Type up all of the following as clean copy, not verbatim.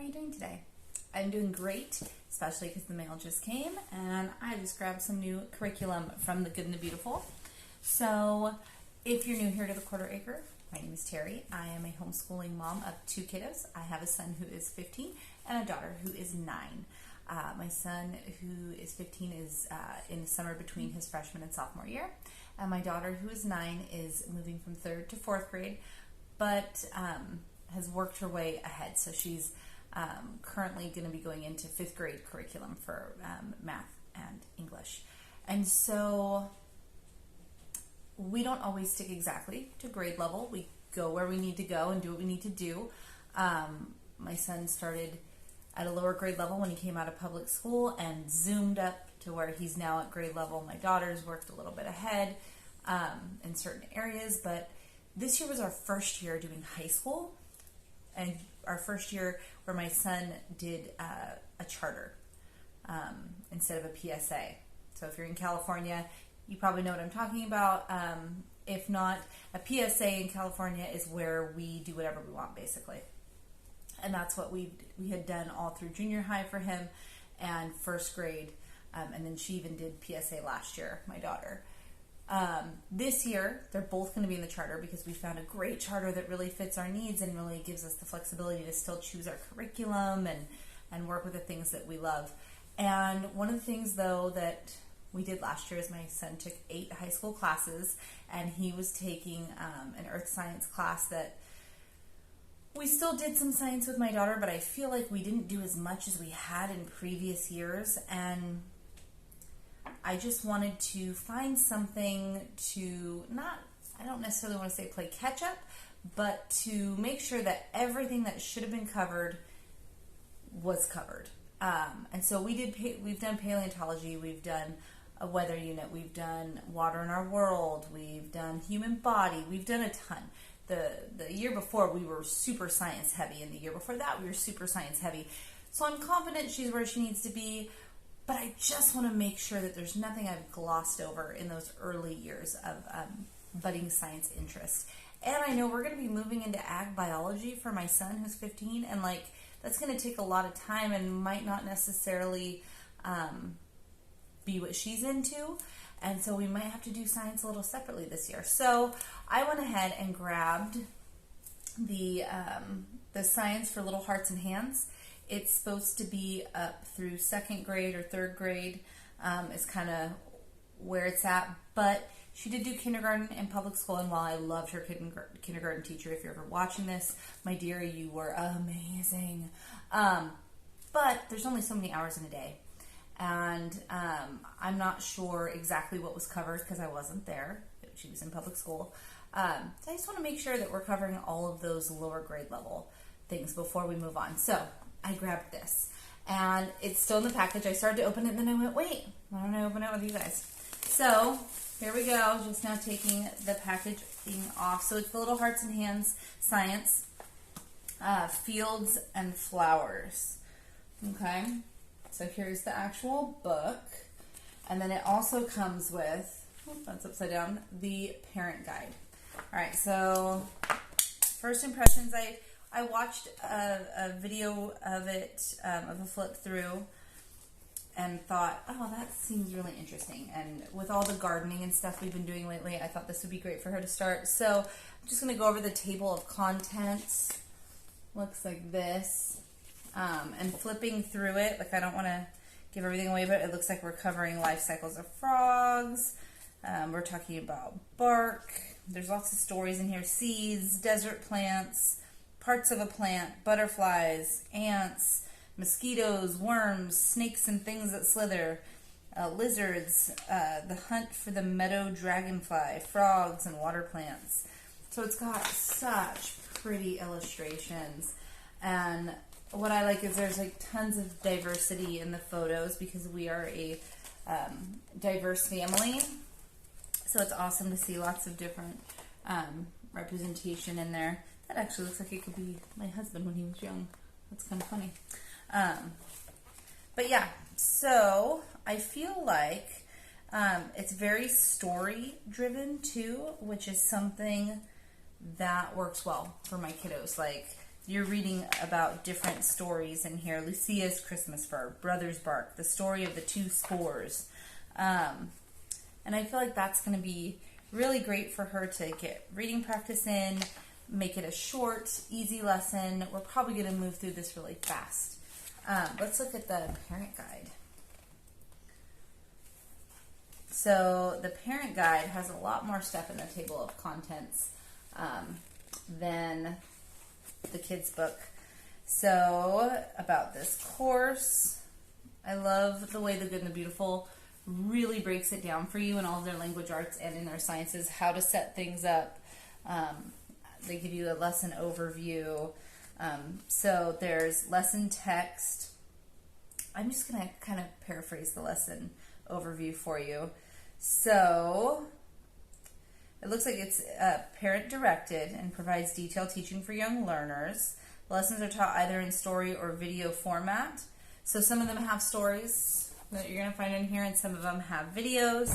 are you doing today? I'm doing great, especially because the mail just came and I just grabbed some new curriculum from The Good and the Beautiful. So if you're new here to the Quarter Acre, my name is Terry. I am a homeschooling mom of 2 kiddos. I have a son who is 15 and a daughter who is 9. My son who is 15 is in the summer between his freshman and sophomore year. And my daughter who is 9 is moving from 3rd to 4th grade, but has worked her way ahead. So she's currently going to be going into 5th grade curriculum for math and English. And so we don't always stick exactly to grade level. We go where we need to go and do what we need to do. My son started at a lower grade level when he came out of public school and zoomed up to where he's now at grade level. My daughter's worked a little bit ahead in certain areas, but this year was our first year doing high school and our first year where my son did a charter instead of a PSA. So if you're in California, you probably know what I'm talking about. If not, a PSA in California is where we do whatever we want, basically. And that's what we had done all through junior high for him and 1st grade. And then she even did PSA last year, my daughter. This year, they're both going to be in the charter because we found a great charter that really fits our needs and really gives us the flexibility to still choose our curriculum and work with the things that we love. And one of the things, though, that we did last year is my son took 8 high school classes, and he was taking an earth science class that we still did some science with my daughter, but I feel like we didn't do as much as we had in previous years, and I just wanted to find something to I don't necessarily want to say play catch up, but to make sure that everything that should have been covered was covered. And so we've done paleontology, we've done a weather unit, we've done water in our world, we've done human body, we've done a ton. The year before we were super science heavy, and the year before that we were super science heavy. So I'm confident she's where she needs to be, but I just want to make sure that there's nothing I've glossed over in those early years of budding science interest. And I know we're going to be moving into ag biology for my son who's 15, and that's going to take a lot of time and might not necessarily be what she's into. And so we might have to do science a little separately this year. So I went ahead and grabbed the science for Little Hearts and Hands. It's supposed to be up through 2nd grade or 3rd grade is kind of where it's at. But she did do kindergarten and public school, and while I loved her kindergarten teacher, if you're ever watching this, my dear, you were amazing. But there's only so many hours in a day. And I'm not sure exactly what was covered because I wasn't there. She was in public school. So I just want to make sure that we're covering all of those lower grade level things before we move on. So I grabbed this, and it's still in the package. I started to open it, and then I went, wait, why don't I open it with you guys? So here we go, just now taking the packaging off. So it's the Little Hearts and Hands Science, Fields and Flowers. Okay. So here's the actual book, and then it also comes with, that's upside down, the parent guide. All right, so first impressions, I watched a video of it, of a flip through, and thought, oh, that seems really interesting. And with all the gardening and stuff we've been doing lately, I thought this would be great for her to start. So I'm just going to go over the table of contents. Looks like this. And flipping through it, I don't want to give everything away, but it looks like we're covering life cycles of frogs. We're talking about bark. There's lots of stories in here. Seeds, desert plants, parts of a plant, butterflies, ants, mosquitoes, worms, snakes and things that slither, lizards, the hunt for the meadow dragonfly, frogs, and water plants. So it's got such pretty illustrations, and what I like is there's tons of diversity in the photos because we are a diverse family. So it's awesome to see lots of different representation in there. That actually looks like it could be my husband when he was young. That's kind of funny. But yeah, so I feel like it's very story driven too, which is something that works well for my kiddos. you're reading about different stories in here. Lucia's Christmas Fur, Brother's Bark, the story of the two spores. And I feel like that's going to be really great for her to get reading practice in, make it a short, easy lesson. We're probably going to move through this really fast. Let's look at the parent guide. So the parent guide has a lot more stuff in the table of contents than the kids book. So about this course, I love the way The Good and the Beautiful really breaks it down for you in all of their language arts and in their sciences, how to set things up. They give you a lesson overview. So there's lesson text. I'm just going to kind of paraphrase the lesson overview for you. So it looks like it's parent directed and provides detailed teaching for young learners. Lessons are taught either in story or video format. So some of them have stories that you're going to find in here, and some of them have videos.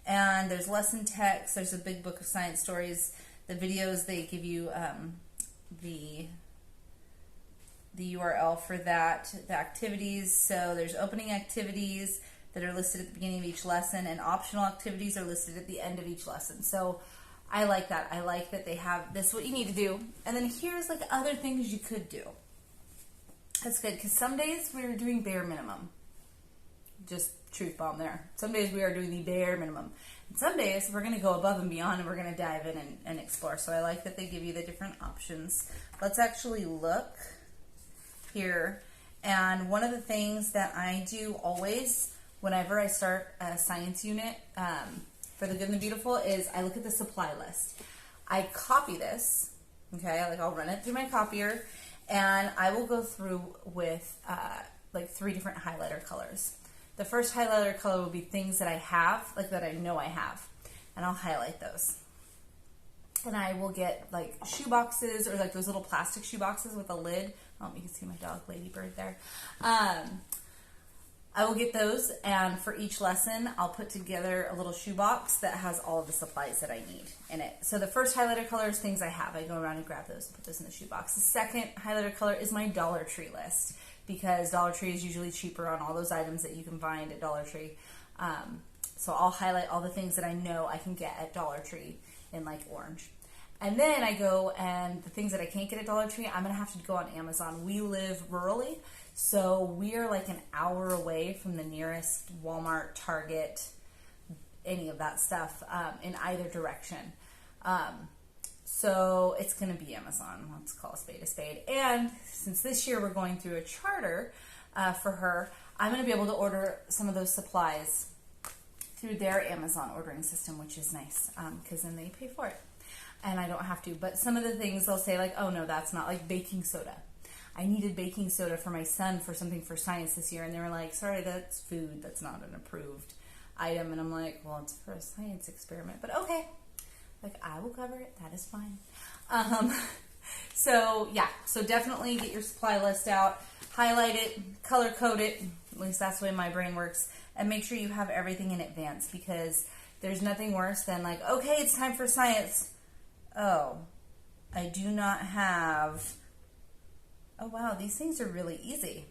And there's lesson text. There's a big book of science stories. The videos, they give you the URL for that, the activities. So there's opening activities that are listed at the beginning of each lesson, and optional activities are listed at the end of each lesson. So I like that. I like that they have this, what you need to do. And then here's like other things you could do. That's good, because some days we're doing bare minimum. Just truth bomb there. Some days we are doing the bare minimum. And some days we're going to go above and beyond, and we're going to dive in and explore. So I like that they give you the different options. Let's actually look here. And one of the things that I do always whenever I start a science unit for The Good and the Beautiful is I look at the supply list. I copy this, okay, like I'll run it through my copier, and I will go through with like 3 different highlighter colors. The first highlighter color will be things that I have, like that I know I have, and I'll highlight those. And I will get like shoe boxes, or like those little plastic shoe boxes with a lid. Oh, you can see my dog Ladybird there. I will get those, and for each lesson, I'll put together a little shoebox that has all of the supplies that I need in it. So the first highlighter color is things I have. I go around and grab those and put those in the shoebox. The second highlighter color is my Dollar Tree list, because Dollar Tree is usually cheaper on all those items that you can find at Dollar Tree. So I'll highlight all the things that I know I can get at Dollar Tree in like orange. And then I go, and the things that I can't get at Dollar Tree, I'm going to have to go on Amazon. We live rurally, so we are like an hour away from the nearest Walmart, Target, any of that stuff in either direction. So it's going to be Amazon. Let's call a spade a spade. And since this year we're going through a charter for her, I'm going to be able to order some of those supplies through their Amazon ordering system, which is nice because then they pay for it. And I don't have to. But some of the things they'll say like, oh no, that's not, like baking soda. I needed baking soda for my son for something for science this year. And they were like, sorry, that's food. That's not an approved item. And I'm like, well, it's for a science experiment. But okay. Like, I will cover it. That is fine. So, yeah. So definitely get your supply list out. Highlight it. Color code it. At least that's the way my brain works. And make sure you have everything in advance, because there's nothing worse than like, okay, it's time for science. Oh, I do not have, oh wow, these things are really easy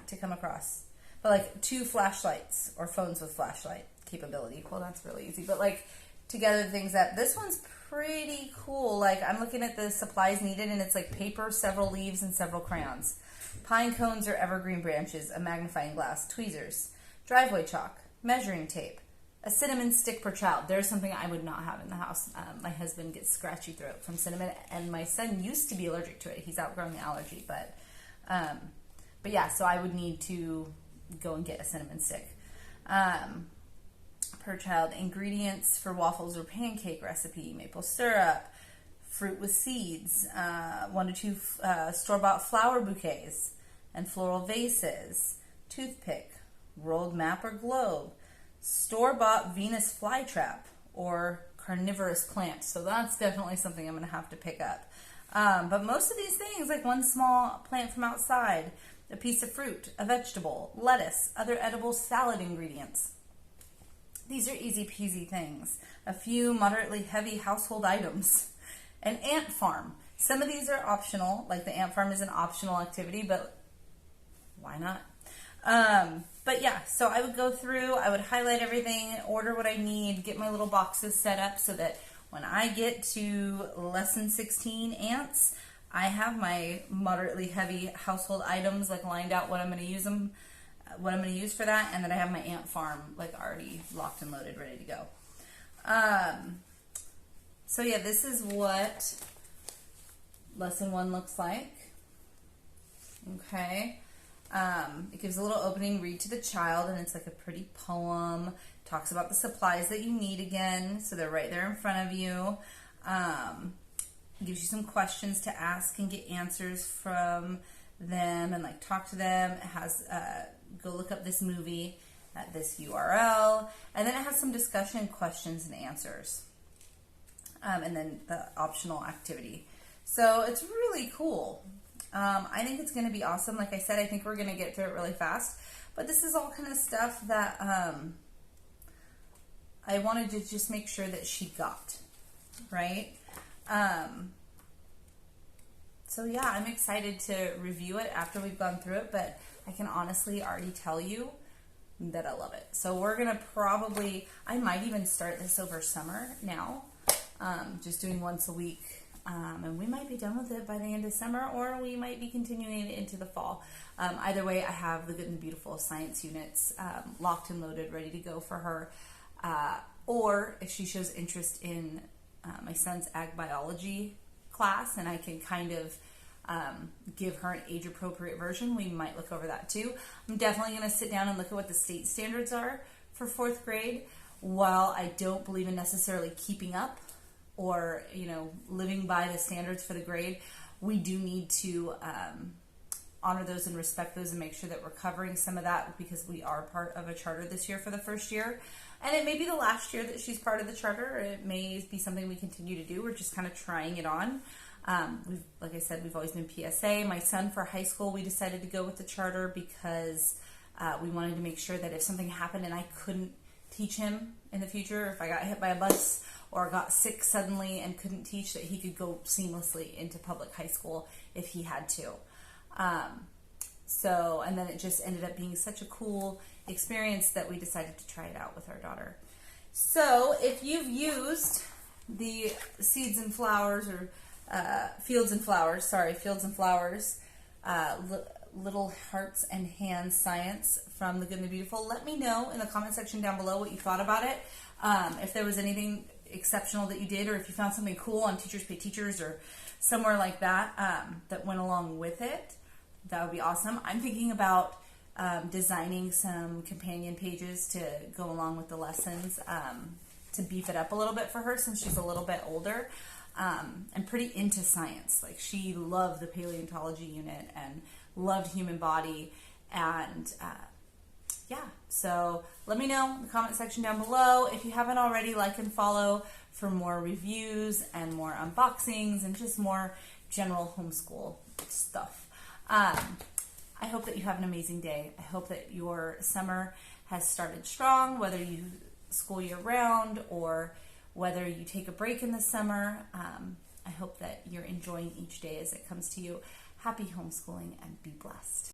to come across. But like 2 flashlights or phones with flashlight capability. Well, that's really easy. But like together things that, this one's pretty cool. Like I'm looking at the supplies needed, and it's like paper, several leaves, and several crayons. Pine cones or evergreen branches, a magnifying glass, tweezers, driveway chalk, measuring tape, a cinnamon stick per child. There's something I would not have in the house. My husband gets scratchy throat from cinnamon, and my son used to be allergic to it. He's outgrowing the allergy, but yeah, so I would need to go and get a cinnamon stick. Per child, ingredients for waffles or pancake recipe, maple syrup, fruit with seeds, 1 to 2 store-bought flower bouquets and floral vases, toothpick, rolled map or globe, store-bought Venus flytrap or carnivorous plant. So that's definitely something I'm going to have to pick up. But most of these things, like 1 small plant from outside, a piece of fruit, a vegetable, lettuce, other edible salad ingredients. These are easy peasy things. A few moderately heavy household items. An ant farm. Some of these are optional, like the ant farm is an optional activity, but why not? But yeah, so I would go through, I would highlight everything, order what I need, get my little boxes set up so that when I get to lesson 16 ants, I have my moderately heavy household items like lined out what I'm going to use them, what I'm going to use for that, and then I have my ant farm like already locked and loaded, ready to go. So yeah, this is what lesson 1 looks like. Okay. It gives a little opening read to the child, and it's like a pretty poem. Talks about the supplies that you need again, so they're right there in front of you. Gives you some questions to ask and get answers from them, and like talk to them. It has go look up this movie at this URL, and then it has some discussion, questions, and answers, and then the optional activity. So it's really cool. I think it's going to be awesome. Like I said, I think we're going to get through it really fast. But this is all kind of stuff that I wanted to just make sure that she got, right? So yeah, I'm excited to review it after we've gone through it, but I can honestly already tell you that I love it. So we're going to probably, I might even start this over summer now, just doing once a week. And we might be done with it by the end of summer, or we might be continuing it into the fall. Either way, I have the Good and Beautiful science units locked and loaded, ready to go for her. Or if she shows interest in my son's ag biology class, and I can kind of give her an age-appropriate version, we might look over that too. I'm definitely going to sit down and look at what the state standards are for 4th grade. While I don't believe in necessarily keeping up or, you know, living by the standards for the grade, we do need to honor those and respect those and make sure that we're covering some of that, because we are part of a charter this year for the first year. And it may be the last year that she's part of the charter, or it may be something we continue to do. We're just kind of trying it on. Like I said, we've always been PSA. My son for high school, we decided to go with the charter because we wanted to make sure that if something happened and I couldn't teach him in the future, if I got hit by a bus or got sick suddenly and couldn't teach, that he could go seamlessly into public high school if he had to. And then it just ended up being such a cool experience that we decided to try it out with our daughter. So if you've used the Seeds and Flowers, or Fields and Flowers, Little Hearts and Hands Science from the Good and the Beautiful, let me know in the comment section down below what you thought about it. If there was anything exceptional that you did, or if you found something cool on Teachers Pay Teachers or somewhere like that that went along with it, that would be awesome. I'm thinking about designing some companion pages to go along with the lessons to beef it up a little bit for her, since she's a little bit older and pretty into science. Like, she loved the paleontology unit and loved human body, and yeah, so let me know in the comment section down below. If you haven't already, like and follow for more reviews and more unboxings and just more general homeschool stuff. I hope that you have an amazing day. I hope that your summer has started strong, whether you school year round or whether you take a break in the summer. I hope that you're enjoying each day as it comes to you. Happy homeschooling and be blessed.